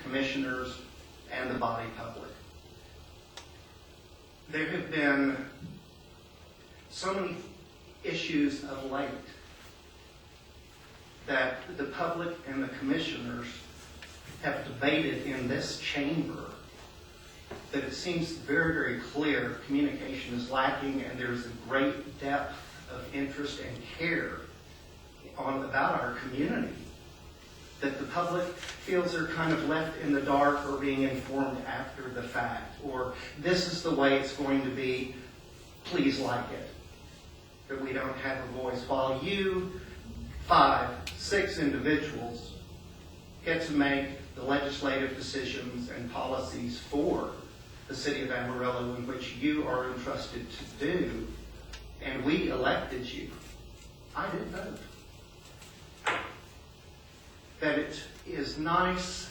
commissioners, and the body public. There have been so many issues of late that the public and the commissioners have debated in this chamber, that it seems very, very clear communication is lacking, and there's a great depth of interest and care about our community, that the public feels they're kind of left in the dark or being informed after the fact, or this is the way it's going to be, please like it. That we don't have a voice, while you 5, 6 individuals get to make the legislative decisions and policies for the city of Amarillo, in which you are entrusted to do, and we elected you. I did vote. That it is nice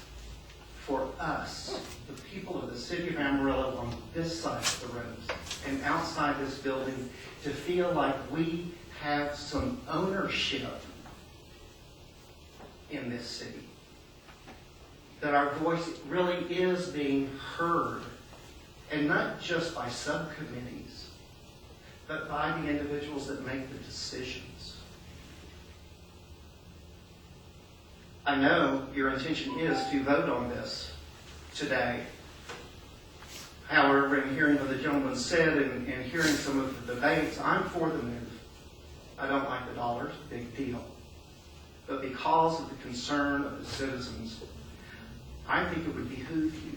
for us, the people of the city of Amarillo on this side of the road and outside this building, to feel like we have some ownership in this city. That our voice really is being heard, and not just by subcommittees, but by the individuals that make the decisions. I know your intention is to vote on this today. However, in hearing what the gentleman said and hearing some of the debates, I'm for the move. I don't like the dollars, big deal. But because of the concern of the citizens, I think it would behoove you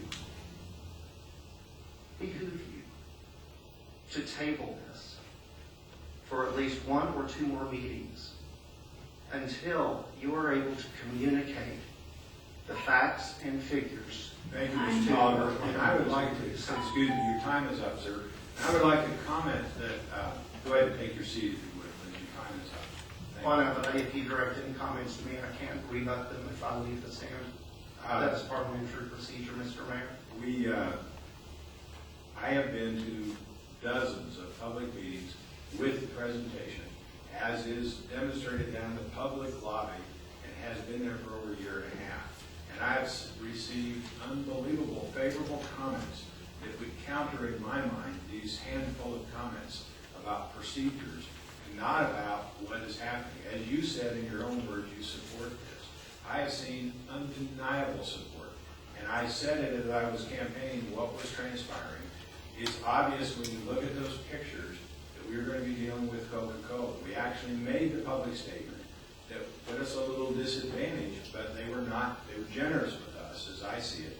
to table this for at least 1 or 2 more meetings until you are able to communicate the facts and figures. Thank you, Mr. Oliver. And I would like to, excuse me, your time is up, sir. I would like to comment that, go ahead and take your seat if you would, when your time is up. Well, no, but if you direct any comments to me, I can't rebut them if I leave the stand. That's parliamentary procedure, Mr. Mayor. I have been to dozens of public meetings with the presentation, as is demonstrated down in the public lobby, and has been there for over a year and a half. And I've received unbelievable favorable comments that would counter, in my mind, these handful of comments about procedures and not about what is happening. As you said in your own words, you support this. I have seen undeniable support. And I said it as I was campaigning what was transpiring. It's obvious when you look at those pictures that we were going to be dealing with Coca-Cola. We actually made the public statement that put us a little disadvantage, but they were generous with us, as I see it.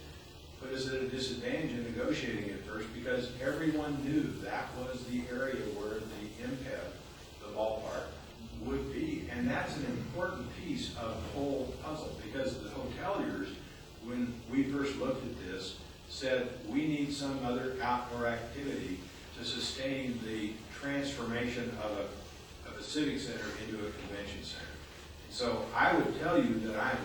Put us at a disadvantage in negotiating at first, because everyone knew that was the area where the MPEB, the ballpark, would be. And that's an important piece of the whole puzzle, because the hoteliers, when we first looked at this, said we need some other outdoor activity to sustain the transformation of a civic center into a convention center. So I would tell you that I'm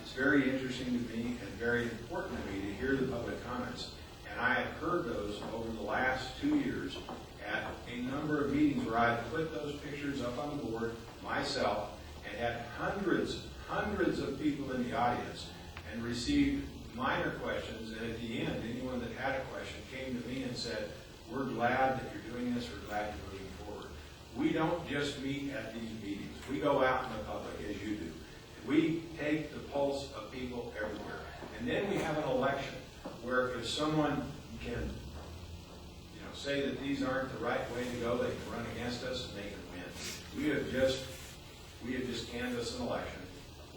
it's very interesting to me and very important to me to hear the public comments. And I have heard those over the last 2 years at a number of meetings where I've put those pictures up on the board myself and had hundreds of people in the audience, and received minor questions. And at the end, anyone that had a question came to me and said, we're glad that you're doing this, we're glad you're moving forward. We don't just meet at these meetings. We go out in the public, as you do. We take the pulse of people everywhere. And then we have an election where if someone can say that these aren't the right way to go, they can run against us and they can win. We have just canvassed an election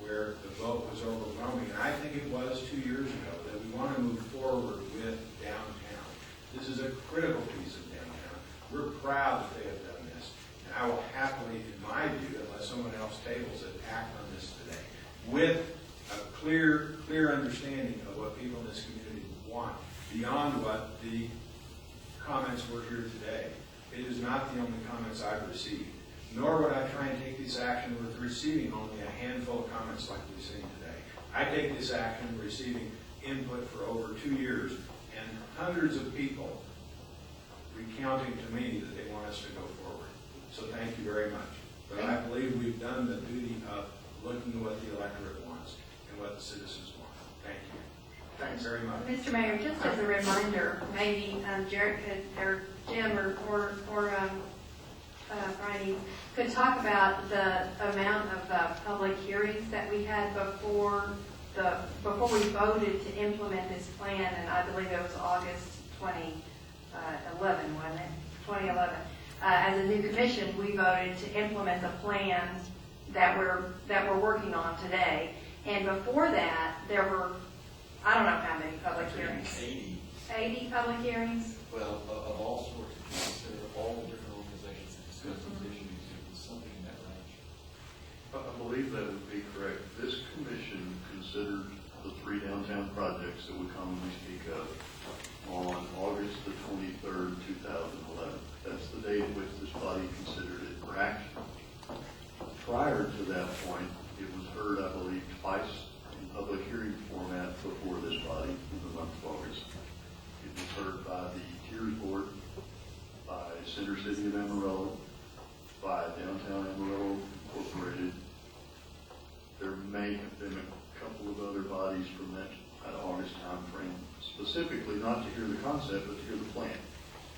where the vote was overwhelming, and I think it was 2 years ago, that we want to move forward with downtown. This is a critical piece of downtown. We're proud that they have done this, and I will happily, in my view, unless someone else tables it, act on this today with a clear understanding of what people in this community want, beyond what the comments were here today. It is not the only comments I've received, nor would I try and take this action with receiving only a handful of comments like we've seen today. I take this action receiving input for over 2 years and hundreds of people recounting to me that they want us to go forward. So thank you very much. But I believe we've done the duty of looking at what the electorate wants and what the citizens want. Thank you. Thanks very much. Mr. Mayor, just as a reminder, maybe Jared could, or Jim, or meetings, could talk about the amount of public hearings that we had before we voted to implement this plan, and I believe it was August 2011, wasn't it? 2011. As a new commission, we voted to implement the plans that we're working on today. And before that, there were, I don't know how many public hearings. 80 public hearings? Well, of all sorts, if you consider all the different organizations that discuss these issues, it was something in that range. I believe that would be correct. This commission considered the 3 downtown projects that we commonly speak of on August the 23rd, 2011. That's the date at which this body considered it for action. Prior to that point, it was heard, I believe, twice in public hearing format before this body in the month of August. It was heard by the Tiers Board, by Center City of Amarillo, by Downtown Amarillo Incorporated. There may have been a couple of other bodies from that August time frame, specifically not to hear the concept, but to hear the plan.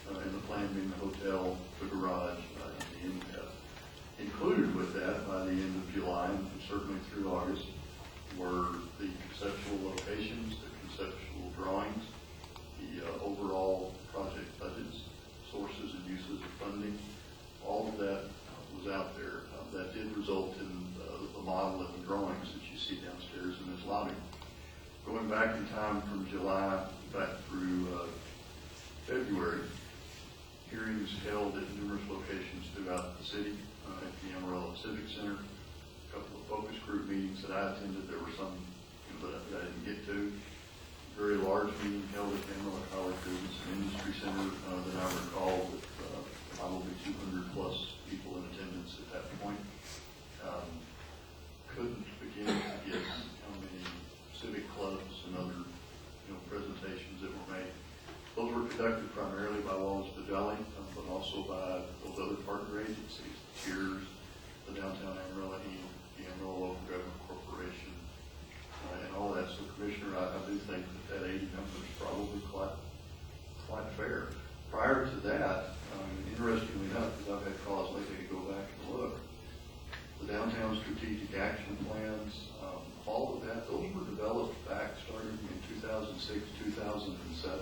And the plan being the hotel, the garage, and the MCAP. Included with that by the end of July, and certainly through August, were the conceptual locations, the conceptual drawings, the overall project budgets, sources and uses of funding. All of that was out there. That did result in the model and the drawings that you see downstairs in this lobby. Going back in time from July back through February, hearings held at numerous locations throughout the city, at the Amarillo Civic Center, a couple of focus group meetings that I attended. There were some that I didn't get to. Very large meeting held at the Amarillo College Business and Industry Center that I recall, with probably 200 plus people in attendance at that point. Couldn't begin to guess how many civic clubs and other presentations that were made. Those were conducted primarily by Wallace Bajali, but also by those other partner agencies, the Tiers, the Downtown Amarillo, the Amarillo Local Government Corporation, and all that. So, Commissioner, I do think that 80 number is probably quite fair. Prior to that, interestingly enough, because I've had cause lately to go back and look, the downtown strategic action plans, all of that, those were developed back starting in 2006, 2007.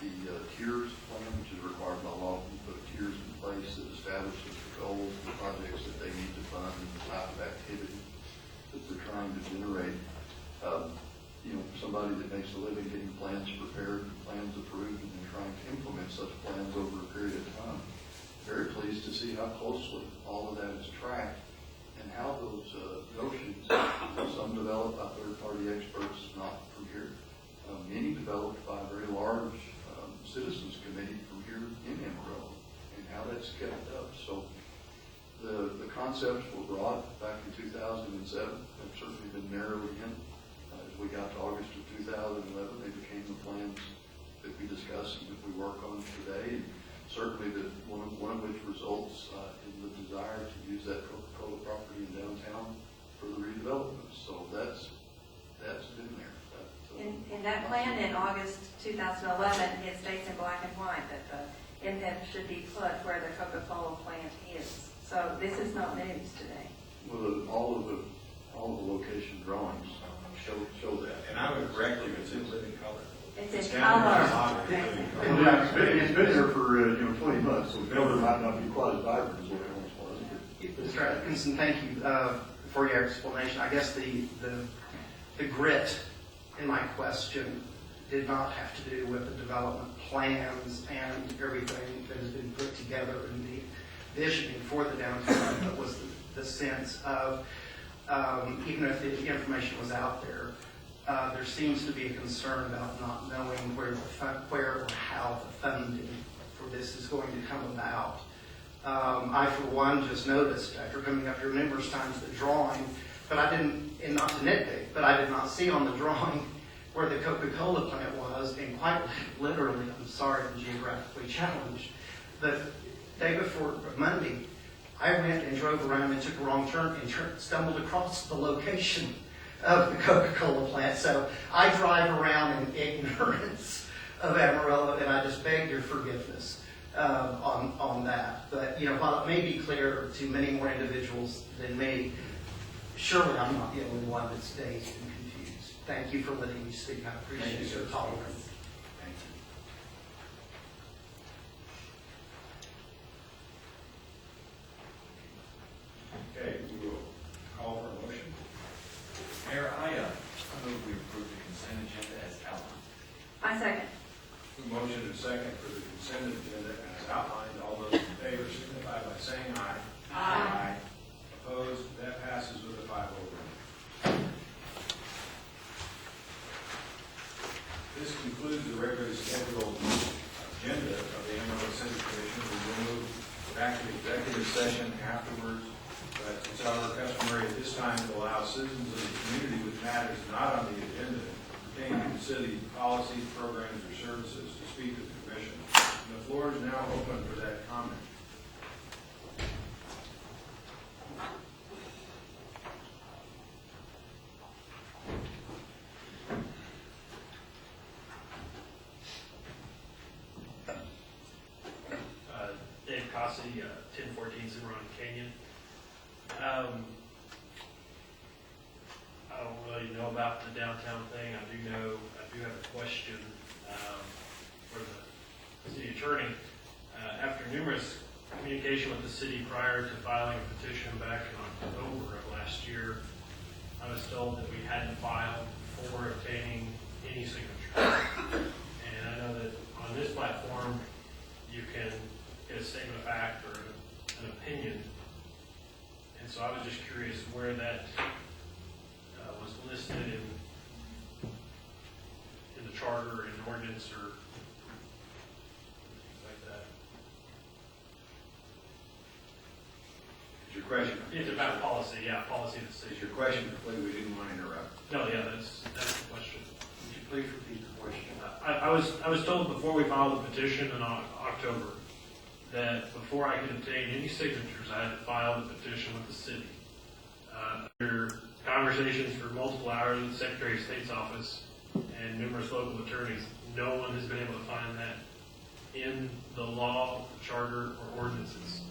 The Tiers plan, which is required by law, we put Tiers in place that establishes the goals, the projects that they need to fund, and the type of activity that they're trying to generate. Somebody that makes a living getting plans prepared, and plans approved, and then trying to implement such plans over a period of time. Very pleased to see how closely all of that is tracked and how those notions, some developed by third-party experts, not from here, many developed by a very large citizens committee from here in Amarillo, and how that's kept up. So the concepts were brought back in 2007. Have certainly been narrowed in. As we got to August of 2011, they became the plans that we discuss and that we work on today. And certainly one of which results in the desire to use that Coca-Cola property in downtown for the redevelopment. So that's been there. In that plan in August 2011, it states in black and white that the MPEP should be put where the Coca-Cola plant is. So this is not news today. Well, all of the location drawings show that. And I would correct you, it's in living color. It's in color. It's been there for 20 months, so the color might not be quite as vibrant as what it once was. Mr. Atkinson, thank you for your explanation. I guess the grit in my question did not have to do with the development plans and everything that has been put together in the visioning for the downtown, but was the sense of, even if the information was out there, there seems to be a concern about not knowing where or how the funding for this is going to come about. I, for one, just noticed after coming up here numerous times the drawing, but I didn't, and not to nitpick, but I did not see on the drawing where the Coca-Cola plant was, and quite literally, I'm sorry, I'm geographically challenged, the day before Monday, I went and drove around and took a wrong turn and stumbled across the location of the Coca-Cola plant. So I drive around in ignorance of Amarillo, and I just beg your forgiveness on that. But, while it may be clear to many more individuals than me, surely I'm not the only one that's dazed and confused. Thank you for letting me speak. I appreciate your tolerance. Thank you. Okay, we will call for a motion. Mayor, I move we approve the consent agenda as outlined. I second. A motion and second for the consent agenda as outlined. All those in favor signify by saying aye. Aye. Opposed? That passes with a 5-0 vote. This concludes the regularly scheduled agenda of the Amarillo City Commission. We will move back to executive session afterwards, but it's our customary at this time to allow citizens of the community with matters not on the agenda pertaining to city policies, programs, or services to speak to the commission. And the floor is now open for that comment. Dave Cossey, 1014 Cimarron Canyon. I don't really know about the downtown thing. I do have a question for the city attorney. After numerous communication with the city prior to filing a petition back in October of last year, I was told that we hadn't filed for obtaining any signatures. And I know that on this platform, you can get a statement of fact or an opinion. And so I was just curious where that was listed in the charter, in ordinance, or things like that. Is your question? It's about policy, yeah, policy of the city. Is your question complete? We didn't want to interrupt. No, yeah, that's the question. Would you please repeat the question? I was told before we filed the petition in October that before I could obtain any signatures, I had to file the petition with the city. After conversations for multiple hours with the Secretary of State's office and numerous local attorneys, no one has been able to find that in the law, the charter, or ordinances.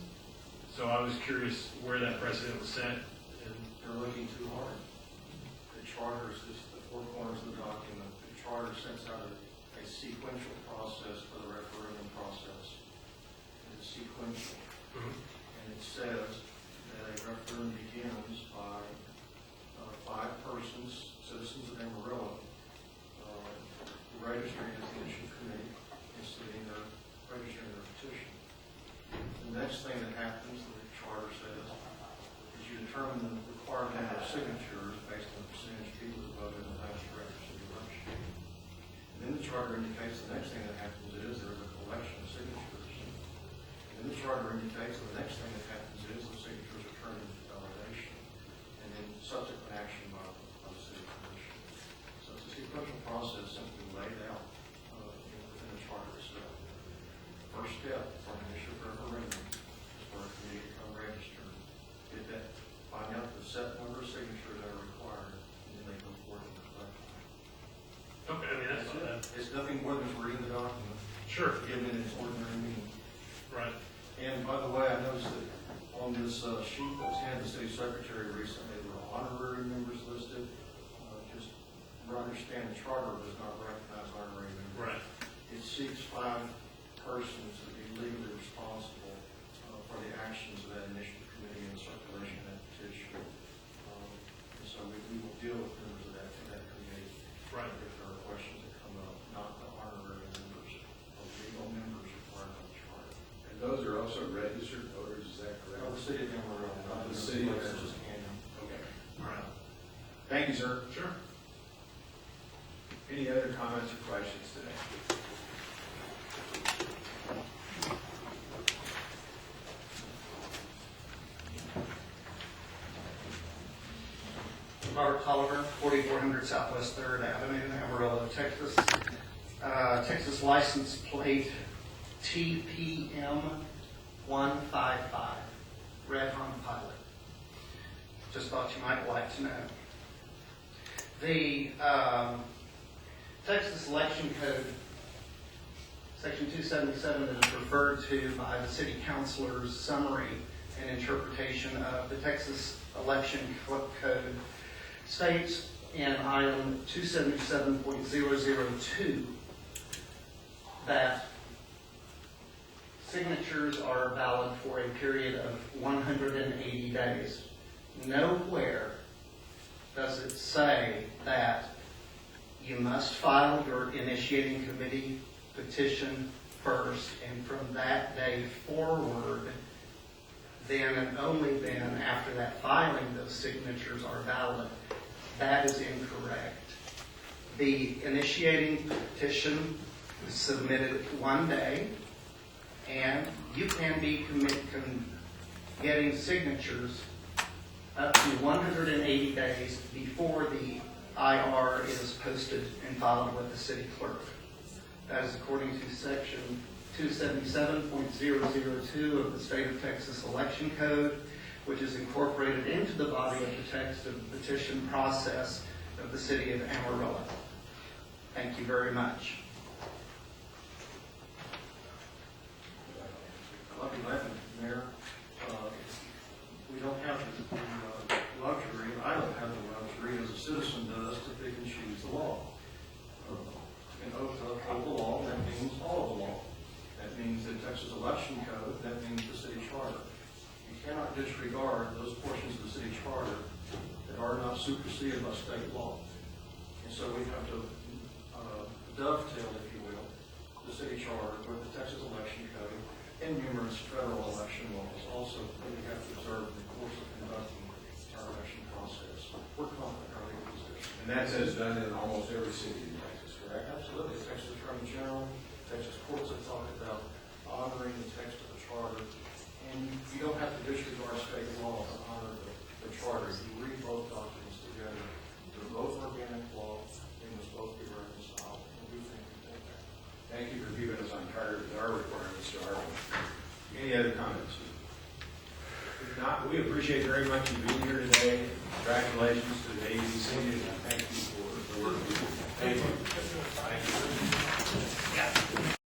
So I was curious where that precedent was set. And they're looking too hard. The charter is just the four corners of the document. The charter sets out a sequential process for the referendum process. It's sequential. And it says that a referendum begins by 5 persons, citizens of Amarillo, registering as the issue committee and submitting registering their petition. The next thing that happens, the charter says, is you determine the required number of signatures based on the percentage of people who voted in the last registered election. And then the charter indicates the next thing that happens is there is a collection of signatures. And then the charter indicates the next thing that happens is the signatures are turned into validation. And then subsequent action by the city commission. So it's a sequential process simply laid out within the charter itself. The first step for an initial referendum is for a committee to come register, get that, find out the set number of signatures that are required, and then they go forward and collect them. okay, I mean that's not bad. It's nothing more than reading the document. Sure. Given in its ordinary meaning. Right. And by the way, I noticed that on this sheet that was handed to the city secretary recently, there were honorary members listed. Just understand the charter does not recognize honorary members. Right. It seeks 5 persons to be legally responsible for the actions of that initial committee and the circulation of that petition. And so we will deal with members of that committee. Right. If there are questions that come up, not the honorary members, or legal members required by the charter. And those are also registered voters, is that correct? No, the city of Amarillo, not The city of that's Amarillo. just Canyon. Okay. All right. Thank you, sir. Sure. Any other comments or questions today? Robert Tolliver, 4400 Southwest 3rd Avenue, Amarillo, Texas. Texas license plate TPM 155, Red Hung Pilot. Just thought you might like to know. The Texas Election Code Section 277 is referred to by the city councilor's summary and interpretation of the Texas Election Code states in item 277.002 that signatures are valid for a period of 180 days. Nowhere does it say that you must file your initiating committee petition first, and from that day forward, then and only then, after that filing, those signatures are valid. That is incorrect. The initiating petition is submitted one day, and you can be getting signatures up to 180 days before the IR is posted and filed with the city clerk. That is according to section 277.002 of the State of Texas Election Code, which is incorporated into the body of the text of the petition process of the city of Amarillo. Thank you very much. I'll be laughing, Mayor. We don't have the luxury, I don't have the luxury as a citizen does, to pick and choose the law. In oath to uphold the law, that means all of the law. That means the Texas Election Code, that means the city charter. You cannot disregard those portions of the city charter that are not superseded by state law. And so we have to dovetail, if you will, the city charter with the Texas Election Code and numerous federal election laws also that we have to observe in the course of conducting our election process. We're confident in our legal position. And that is done in almost every city in Texas, correct? Absolutely. Texas Attorney General, Texas courts have talked about honoring the text of the charter. And you don't have to disregard state law to honor the charter. You read both documents together. They're both organic law. They must both be reconciled. And we think we did that. Thank you for keeping us on target with our requirements to our. Any other comments? If not, we appreciate very much you being here today. Congratulations to the ABC, and thank you for the work you do. Thank you. Thank you.